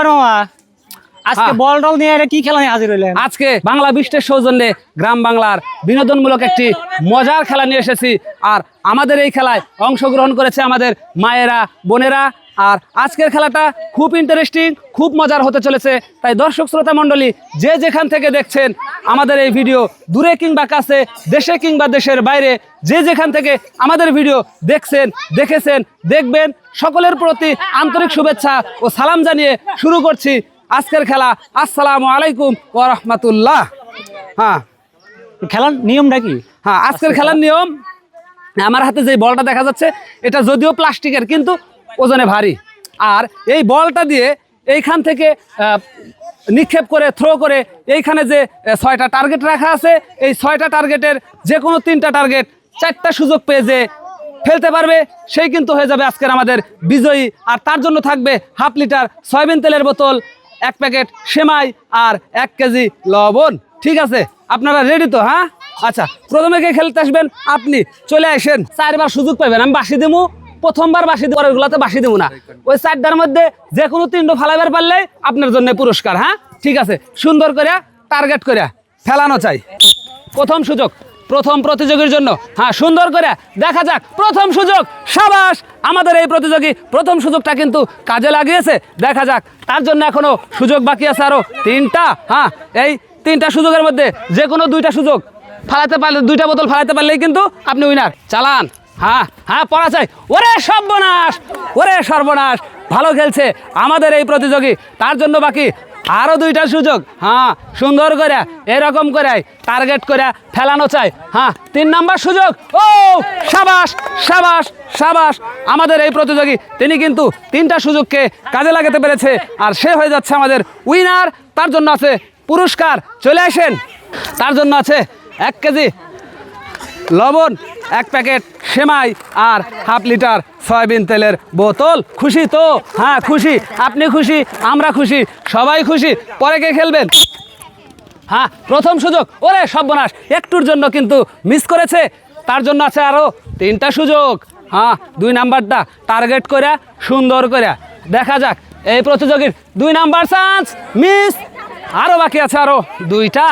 আজকে বল টল নিয়ে কি খেলা নিয়ে হাজির হইলেন? আজকে বাংলা বৃষ্টির সৌজন্যে গ্রাম বাংলার বিনোদনমূলক একটি মজার খেলা নিয়ে এসেছি। আর আমাদের এই খেলায় অংশগ্রহণ করেছে আমাদের মায়েরা, বোনেরা। আর আজকের খেলাটা খুব ইন্টারেস্টিং, খুব মজার হতে চলেছে। তাই দর্শক শ্রোতা মণ্ডলী, যে যেখান থেকে দেখছেন আমাদের এই ভিডিও, দূরে কিংবা কাছে, দেশে কিংবা দেশের বাইরে, যে যেখান থেকে আমাদের ভিডিও দেখছেন, দেখেছেন, দেখবেন, সকলের প্রতি আন্তরিক শুভেচ্ছা ও সালাম জানিয়ে শুরু করছি আজকের খেলা। আসসালামু আলাইকুম ওয়া রাহমাতুল্লাহ। হ্যাঁ, খেলার নিয়মটা কি? হ্যাঁ, আজকের খেলার নিয়ম, আমার হাতে যে বলটা দেখা যাচ্ছে এটা যদিও প্লাস্টিকের কিন্তু ওজনে ভারী। আর এই বলটা দিয়ে এইখান থেকে নিক্ষেপ করে, থ্রো করে, এইখানে যে 6টা টার্গেট রাখা আছে, এই 6টা টার্গেটের যে কোনো 3টা টার্গেট 4টা সুযোগ পেয়ে যে ফেলতে পারবে সেই কিন্তু হয়ে যাবে আজকের আমাদের বিজয়ী। আর তার জন্য থাকবে হাফ লিটার সয়াবিন তেলের বোতল, 1 প্যাকেট সেমাই আর 1 কেজি লবণ। ঠিক আছে, আপনারা রেডি তো? হ্যাঁ, আচ্ছা, প্রথমে কে খেলতে আসবেন? আপনি চলে আসেন। 4বার সুযোগ পাবেন। আমি বাসি দেবো, প্রথমবার বাসি দেওয়ার গুলাতে বাসি দেবো না। ওই 4টার মধ্যে যে কোনো 3টো ফালাইবার পারলে আপনার জন্য পুরস্কার। হ্যাঁ, ঠিক আছে, সুন্দর করে টার্গেট করে ফেলানো চাই। প্রথম সুযোগ প্রথম প্রতিযোগীর জন্য। হ্যাঁ, সুন্দর করে দেখা যাক প্রথম সুযোগ। সাবাস, আমাদের এই প্রতিযোগী প্রথম সুযোগটা কিন্তু কাজে লাগিয়েছে। দেখা যাক, তার জন্য এখনো সুযোগ বাকি আছে আরো 3টা। হ্যাঁ, এই 3টা সুযোগের মধ্যে যে কোনো 2টা সুযোগ ফালাতে পারলে, 2টা বোতল ফালাতে পারলেই কিন্তু আপনি উইনার। চালান। হ্যাঁ হ্যাঁ, পড়া চাই। ওরে সর্বনাশ, ওরে সর্বনাশ, ভালো খেলছে আমাদের এই প্রতিযোগী। তার জন্য বাকি আরো 2টা সুযোগ। হ্যাঁ, সুন্দর করে এরকম করে টার্গেট করে ফেলানো চাই। হ্যাঁ, 3 নাম্বার সুযোগ। ও সাবাস, সাবাস, সাবাস, আমাদের এই প্রতিযোগী তিনি কিন্তু 3টা সুযোগকে কাজে লাগাতে পেরেছে। আর সে হয়ে যাচ্ছে আমাদের উইনার। তার জন্য আছে পুরস্কার। চলে আসেন। তার জন্য আছে 1 কেজি লবণ, 1 প্যাকেট সেমাই আর হাফ লিটার সয়াবিন তেলের বোতল। খুশি তো? হ্যাঁ খুশি। আপনি খুশি, আমরা খুশি, সবাই খুশি। পরে কে খেলবেন? হ্যাঁ, প্রথম সুযোগ। ওরে সর্বনাশ, একটুর জন্য কিন্তু মিস করেছে। তার জন্য আছে আরও 3টা সুযোগ। হ্যাঁ, 2 নাম্বারটা টার্গেট করে সুন্দর করে দেখা যাক। এই প্রতিযোগীর 2 নাম্বার চান্স মিস। আরও বাকি আছে আরও 2টা।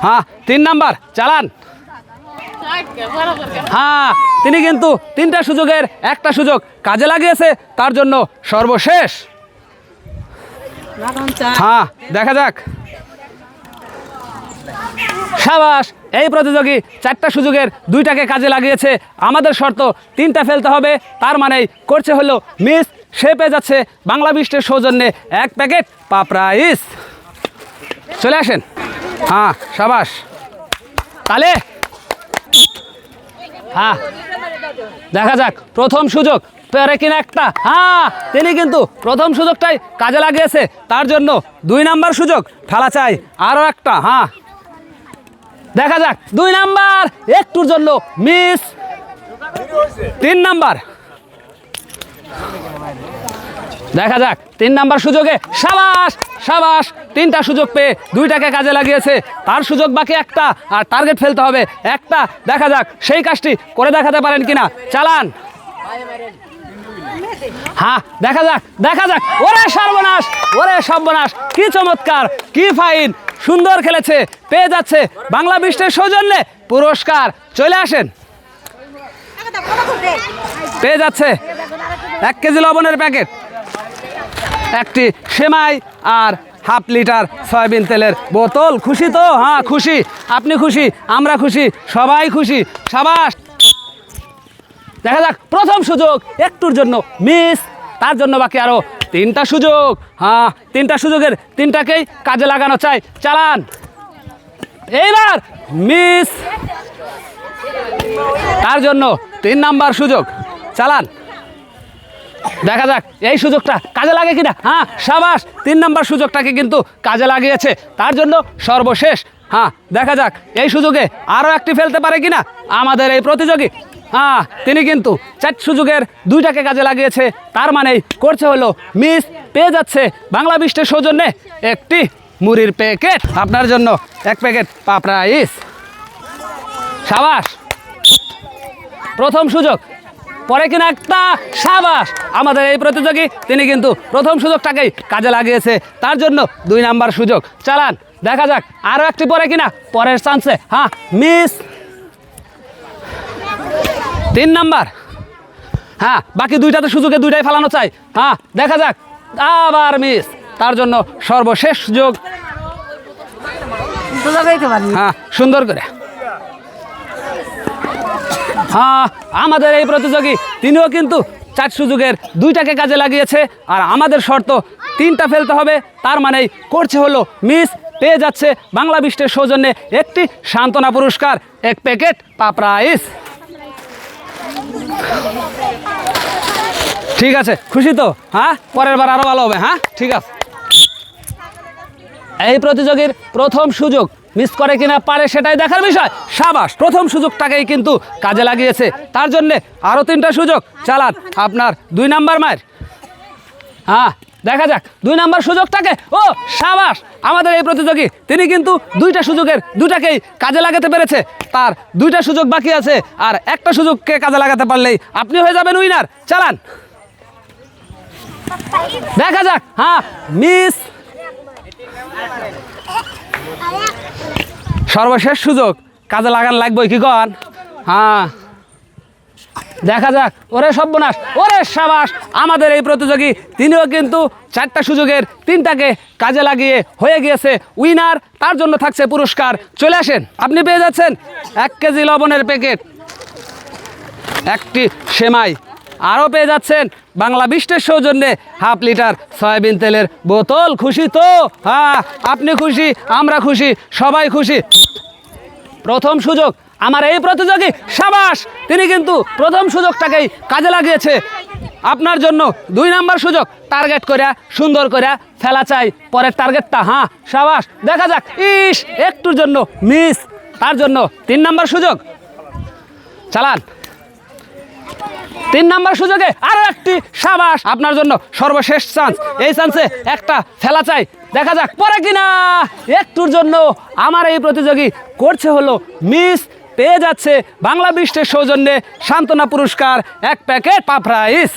হ্যাঁ, 3 নাম্বার চালান। হ্যাঁ, তিনি কিন্তু 3টা সুযোগের 1টা সুযোগ কাজে লাগিয়েছে। তার জন্য সর্বশেষ। হ্যাঁ, দেখা যাক। সাবাস, এই প্রতিযোগী 4টা সুযোগের 2টাকে কাজে লাগিয়েছে। আমাদের শর্ত 3টা ফেলতে হবে। তার মানেই করছে হলো মিস। সে পেয়ে যাচ্ছে বাংলা বৃষ্টির সৌজন্যে 1 প্যাকেট পাপড়াইস। চলে আসেন। হ্যাঁ, সাবাস, তাহলে হ্যাঁ দেখা যাক প্রথম সুযোগ পেরে কিনা একটা। হ্যাঁ, তিনি কিন্তু প্রথম সুযোগটাই কাজে লাগিয়েছে। তার জন্য 2 নাম্বার সুযোগ ফেলা চাই, আরও একটা। হ্যাঁ, দেখা যাক 2 নাম্বার একটুর জন্য মিস। 3 নাম্বার দেখা যাক 3 নাম্বার সুযোগে। সাবাস, সাবাস, 3টা সুযোগ পেয়ে 2টাকে কাজে লাগিয়েছে। তার সুযোগ বাকি একটা, আর টার্গেট ফেলতে হবে একটা। দেখা যাক সেই কাজটি করে দেখাতে পারেন কিনা। চালান। হ্যাঁ, দেখা যাক, দেখা যাক। ওরে সর্বনাশ, ওরে সর্বনাশ, কি চমৎকার, কি ফাইন, সুন্দর খেলেছে। পেয়ে যাচ্ছে বাংলা বৃষ্টির সৌজন্যে পুরস্কার। চলে আসেন। পেয়ে যাচ্ছে 1 কেজি লবণের প্যাকেট, 1টি সেমাই আর হাফ লিটার সয়াবিন তেলের বোতল। খুশি তো? হ্যাঁ খুশি। আপনি খুশি, আমরা খুশি, সবাই খুশি। সাবাস। দেখা যাক প্রথম সুযোগ একটুর জন্য মিস। তার জন্য বাকি আরো 3টা সুযোগ। হ্যাঁ, 3টা সুযোগের 3টাকেই কাজে লাগানো চাই। চালান। এইবার মিস। তার জন্য 3 নাম্বার সুযোগ। চালান। দেখা যাক এই সুযোগটা কাজে লাগে কিনা। হ্যাঁ, সাবাস, 3 নাম্বার সুযোগটাকে কিন্তু কাজে লাগিয়েছে। তার জন্য সর্বশেষ। হ্যাঁ, দেখা যাক এই সুযোগে আরও একটি ফেলতে পারে কিনা আমাদের এই প্রতিযোগী। হ্যাঁ, তিনি কিন্তু 4 সুযোগের 2টাকে কাজে লাগিয়েছে। তার মানেই করছে হলো মিস। পেয়ে যাচ্ছে বাংলা বৃষ্টির সৌজন্যে 1টি মুড়ির প্যাকেট। আপনার জন্য 1 প্যাকেট পাপড়াইস। সাবাস, প্রথম সুযোগ পরে কিনা একটা, সাবাস। আমাদের এই প্রতিযোগী তিনি কিন্তু প্রথম সুযোগটাকেই কাজে লাগিয়েছে, তার জন্য 2 নাম্বার সুযোগ। চালান, দেখা যাক আরও একটি পরে কিনা, পরের চান্সে হ্যাঁ মিস। 3 নাম্বার, হ্যাঁ বাকি 2টাতে সুযোগে 2টাই ফেলানো চাই। হ্যাঁ দেখা যাক, আবার মিস, তার জন্য সর্বশেষ সুযোগ। হ্যাঁ সুন্দর করে। হ্যাঁ আমাদের এই প্রতিযোগী তিনিও কিন্তু 4 সুযোগের 2টাকে কাজে লাগিয়েছে, আর আমাদের শর্ত 3টা ফেলতে হবে, তার মানেই করছে হলো মিস। পেয়ে যাচ্ছে বাংলা বিস্টের সৌজন্যে একটি সান্ত্বনা পুরস্কার, 1 প্যাকেট পাপড়াইস। ঠিক আছে, খুশি তো? হ্যাঁ পরের বার আরো ভালো হবে। হ্যাঁ ঠিক আছে। এই প্রতিযোগীর প্রথম সুযোগ মিস করে কিনা পারে সেটাই দেখার বিষয়। সাবাস, প্রথম সুযোগটাকেই কিন্তু কাজে লাগিয়েছে, তার জন্যে আরও 3টা সুযোগ। চালান আপনার 2 নাম্বার মায়ের। হ্যাঁ দেখা যাক 2 নাম্বার সুযোগটাকে, ও সাবাস। আমাদের এই প্রতিযোগী তিনি কিন্তু 2টা সুযোগের 2টাকেই কাজে লাগাতে পেরেছে, তার 2টা সুযোগ বাকি আছে, আর একটা সুযোগকে কাজে লাগাতে পারলেই আপনি হয়ে যাবেন উইনার। চালান, দেখা যাক। হ্যাঁ মিস, সর্বশেষ সুযোগ কাজে লাগান লাগবে কি কন? হ্যাঁ দেখা যাক। ওরে সর্বনাশ, ওরে সাবাস। আমাদের এই প্রতিযোগী তিনিও কিন্তু 4টা সুযোগের 3টাকে কাজে লাগিয়ে হয়ে গিয়েছে উইনার, তার জন্য থাকছে পুরস্কার। চলে আসেন, আপনি পেয়ে যাচ্ছেন 1 কেজি লবণের প্যাকেট, 1টি সেমাই, আরও পেয়ে যাচ্ছেন বাংলা বিস্টের সৌজন্যে হাফ লিটার সয়াবিন তেলের বোতল। খুশি তো? হ্যাঁ আপনি খুশি, আমরা খুশি, সবাই খুশি। প্রথম সুযোগ আমার এই প্রতিযোগী, সাবাস, তিনি কিন্তু প্রথম সুযোগটাকেই কাজে লাগিয়েছে। আপনার জন্য 2 নাম্বার সুযোগ, টার্গেট করে সুন্দর করে ফেলা চাই পরের টার্গেটটা। হ্যাঁ সাবাস, দেখা যাক। ইস, একটুর জন্য মিস, তার জন্য 3 নাম্বার সুযোগ। চালান, 3 নাম্বার সুযোগে আরো একটি, সাবাস। আপনার জন্য সর্বশেষ চান্স, এই চান্সে একটা ফেলা চাই, দেখা যাক পরে কিনা। একটুর জন্য আমার এই প্রতিযোগী করছে হলো মিস, পেয়ে যাচ্ছে বাংলা বিস্টের সৌজন্যে সান্ত্বনা পুরস্কার, 1 প্যাকেট পাপড়াইস।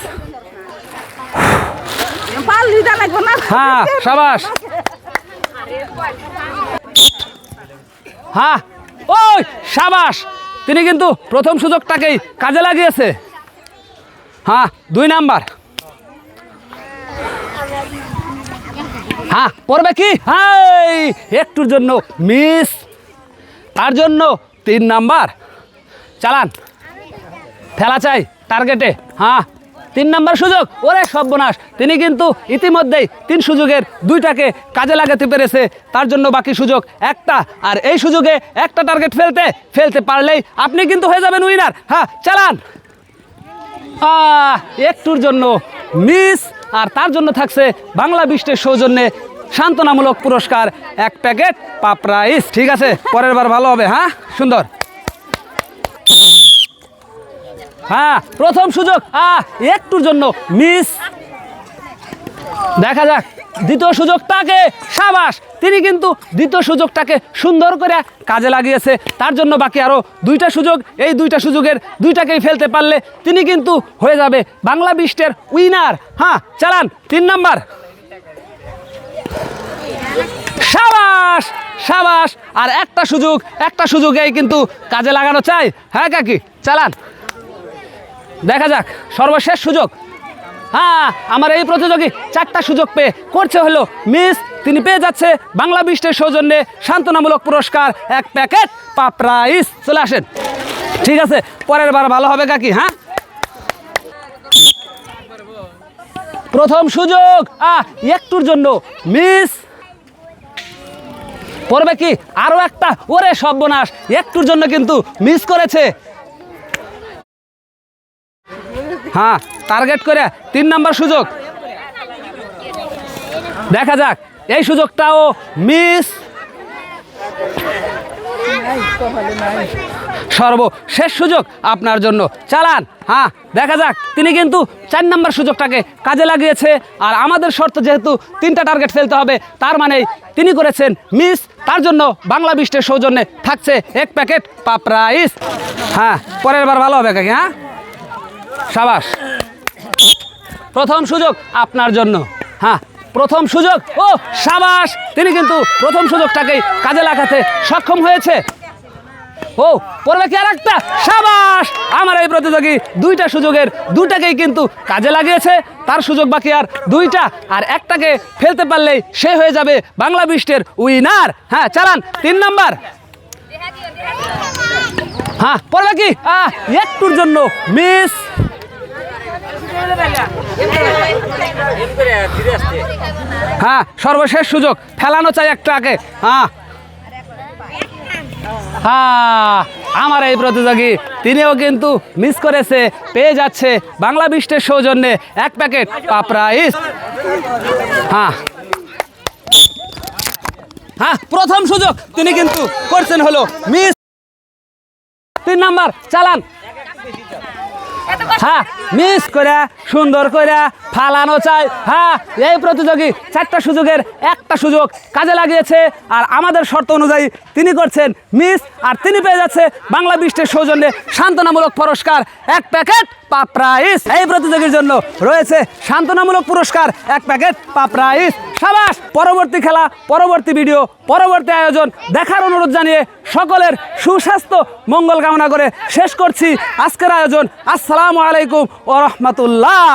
হ্যাঁ সাবাস। হ্যাঁ ওই সাবাস, তিনি কিন্তু প্রথম সুযোগটাকেই কাজে লাগিয়েছে। হ্যাঁ 2 নাম্বার। হ্যাঁ পড়বে কি? হ্যাঁ একটুর জন্য মিস, তার জন্য 3 নাম্বার। চালান, ফেলা চাই টার্গেটে। হ্যাঁ 3 নাম্বার সুযোগ। ওরে সর্বনাশ, তিনি কিন্তু ইতিমধ্যেই 3 সুযোগের 2টাকে কাজে লাগাতে পেরেছে, তার জন্য বাকি সুযোগ একটা, আর এই সুযোগে একটা টার্গেট ফেলতে পারলেই আপনি কিন্তু হয়ে যাবেন উইনার। হ্যাঁ চালান। একটুর জন্য মিস, আর তার জন্য থাকছে বাংলা বিস্টের সৌজন্যে সান্ত্বনামূলক পুরস্কার, 1 প্যাকেট পাপড়াইস। ঠিক আছে, পরের বার ভালো হবে। হ্যাঁ সুন্দর। হ্যাঁ প্রথম সুযোগ, একটুর জন্য মিস, দেখা যাক দ্বিতীয় সুযোগটাকে। সাবাস, তিনি কিন্তু দ্বিতীয় সুযোগটাকে সুন্দর করে কাজে লাগিয়েছে, তার জন্য বাকি আরও 2টা সুযোগ। এই 2টা সুযোগের 2টাকেই ফেলতে পারলে তিনি কিন্তু হয়ে যাবে বাংলা বিস্টের উইনার। হ্যাঁ চালান, 3 নাম্বার। সাবাস সাবাস, আর একটা সুযোগেই কিন্তু কাজে লাগানো চাই। হ্যাঁ কাকি, চালান, দেখা যাক সর্বশেষ সুযোগ। হ্যাঁ আমার এই প্রতিযোগী 4টা সুযোগ পেয়ে করছে হলো মিস, তিনি পেয়ে যাচ্ছে বাংলা বিস্টের সৌজন্যে সান্ত্বনামূলক পুরস্কার, 1 প্যাকেট পাপড়াইস। চলে আসেন। ঠিক আছে, পরের বার ভালো হবে কাকি। হ্যাঁ প্রথম সুযোগ, একটুর জন্য মিস, পড়বে কি আরো একটা। ওরে সর্বনাশ, একটুর জন্য কিন্তু মিস করেছে। হ্যাঁ টার্গেট করে 3 নাম্বার সুযোগ, দেখা যাক এই সুযোগটাও মিস। সর্বশেষ সুযোগ আপনার জন্য। চালান। হ্যাঁ দেখা যাক, তিনি কিন্তু 4 নাম্বার সুযোগটাকে কাজে লাগিয়েছে, আর আমাদের শর্ত যেহেতু 3টা টার্গেট ফেলতে হবে, তার মানে তিনি করেছেন মিস, তার জন্য বাংলা বিস্টের সৌজন্যে থাকছে 1 প্যাকেট পাপড়াইস। হ্যাঁ পরের বার ভালো হবে কাকি। হ্যাঁ সাবাস। প্রথম সুযোগ আপনার জন্য। হ্যাঁ, প্রথম সুযোগ। ও সাবাস, তিনি কিন্তু প্রথম সুযোগটাকেই কাজে লাগাতে সক্ষম হয়েছে। ও পড়বে কি আর একটা? সাবাস, আমার এই প্রতিযোগী দুইটা সুযোগের দুটাকেই কিন্তু কাজে লাগিয়েছে। তার সুযোগ বাকি আর দুইটা, আর একটাকে ফেলতে পারলেই সে হয়ে যাবে বাংলা বিস্টের উইনার। হ্যাঁ চালান, 3 নাম্বার। হ্যাঁ পড়বে কি? একটুর জন্য মিস। হ্যাঁ সর্বশেষ সুযোগ, ফেলানো চাই একটা আগে। হ্যাঁ আমার এই প্রতিযোগী তিনিও কিন্তু মিস করেছে, পেয়ে যাচ্ছে বাংলা বিস্টের সৌজন্যে 1 প্যাকেট পাপড়াইস। হ্যাঁ হ্যাঁ, প্রথম সুযোগ তিনি কিন্তু করছেন হলো মিস। 3 নাম্বার, চালান। হ্যাঁ মিস করে সুন্দর করে ফালানো চাই। হ্যাঁ, এই প্রতিযোগী 4টা সুযোগের 1টা সুযোগ কাজে লাগিয়েছে, আর আমাদের শর্ত অনুযায়ী তিনি করছেন মিস, আর তিনি পেয়ে যাচ্ছে বাংলা বিস্টের সৌজন্যে সান্ত্বনামূলক পুরস্কার 1 প্যাকেট পাপড়াইস। এই প্রতিযোগীর জন্য রয়েছে সান্ত্বনামূলক পুরস্কার 1 প্যাকেট পাপড়াইস। সাবাস। পরবর্তী খেলা, পরবর্তী ভিডিও, পরবর্তী আয়োজন দেখার অনুরোধ জানিয়ে সকলের সুস্বাস্থ্য মঙ্গল কামনা করে শেষ করছি আজকের আয়োজন। আসসালামু আলাইকুম ওয়া রাহমাতুল্লাহ।